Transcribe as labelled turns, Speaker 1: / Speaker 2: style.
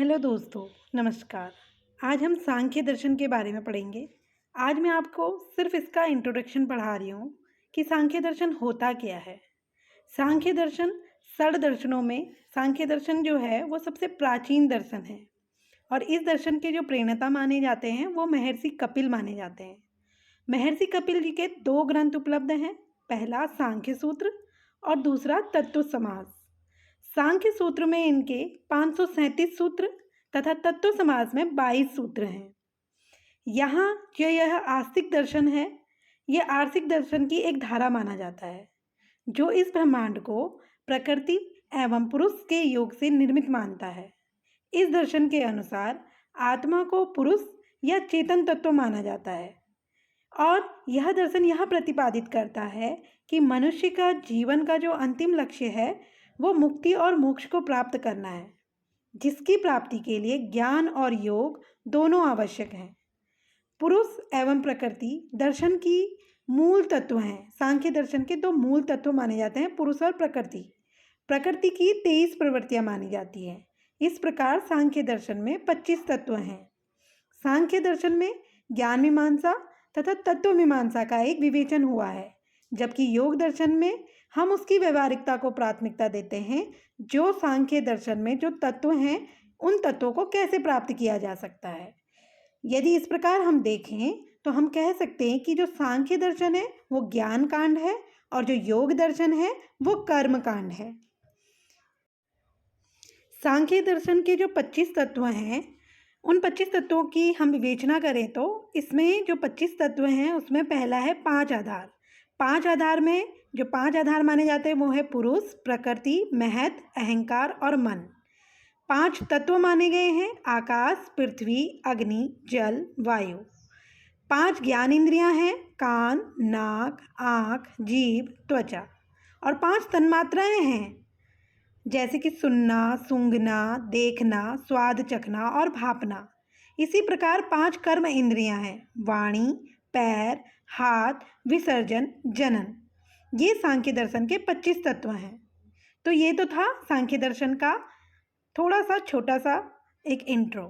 Speaker 1: Hello दोस्तों, नमस्कार। आज हम सांख्य दर्शन के बारे में पढ़ेंगे। आज मैं आपको सिर्फ इसका इंट्रोडक्शन पढ़ा रही हूँ कि सांख्य दर्शन होता क्या है। सांख्य दर्शन षड दर्शनों में सांख्य दर्शन जो है वो सबसे प्राचीन दर्शन है और इस दर्शन के जो प्रणेता माने जाते हैं वो महर्षि कपिल माने जाते हैं। महर्षि कपिल जी के दो ग्रंथ उपलब्ध हैं, पहला सांख्य सूत्र और दूसरा तत्व समास। सांख्य सूत्र में इनके 537 सूत्र तथा तत्व समास में 22 सूत्र हैं। यहाँ जो यह आस्तिक दर्शन है, यह आर्थिक दर्शन की एक धारा माना जाता है जो इस ब्रह्मांड को प्रकृति एवं पुरुष के योग से निर्मित मानता है। इस दर्शन के अनुसार आत्मा को पुरुष या चेतन तत्व माना जाता है और यह दर्शन यह प्रतिपादित करता है कि मनुष्य का जीवन का जो अंतिम लक्ष्य है वो मुक्ति और मोक्ष को प्राप्त करना है, जिसकी प्राप्ति के लिए ज्ञान और योग दोनों आवश्यक हैं। पुरुष एवं प्रकृति दर्शन की मूल तत्व हैं। सांख्य दर्शन के दो मूल तत्व माने जाते हैं, पुरुष और प्रकृति। प्रकृति की 23 प्रवृत्तियां मानी जाती हैं। इस प्रकार सांख्य दर्शन में 25 तत्व हैं। सांख्य दर्शन में ज्ञान मीमांसा तथा तत्व मीमांसा का एक विवेचन हुआ है, जबकि योग दर्शन में हम उसकी व्यवहारिकता को प्राथमिकता देते हैं। जो सांख्य दर्शन में जो तत्व हैं उन तत्वों को कैसे प्राप्त किया जा सकता है। यदि इस प्रकार हम देखें तो हम कह सकते हैं कि जो सांख्य दर्शन है वो ज्ञान कांड है और जो योग दर्शन है वो कर्म कांड है। सांख्य दर्शन के जो 25 तत्व हैं उन 25 तत्वों की हम विवेचना करें तो इसमें जो 25 तत्व हैं उसमें पहला है 5 आधार। 5 आधार में जो 5 आधार माने जाते हैं वो है पुरुष, प्रकृति, महत, अहंकार और मन। 5 तत्व माने गए हैं आकाश, पृथ्वी, अग्नि, जल, वायु। 5 ज्ञान इंद्रियां हैं कान, नाक, आँख, जीभ, त्वचा। और 5 तन्मात्राएं हैं जैसे कि सुनना, सूंघना, देखना, स्वाद चखना और भापना। इसी प्रकार 5 कर्म इंद्रियां हैं वाणी, पैर, हाथ, विसर्जन, जनन। ये सांख्य दर्शन के 25 तत्व हैं। तो ये तो था सांख्य दर्शन का थोड़ा सा छोटा सा एक इंट्रो।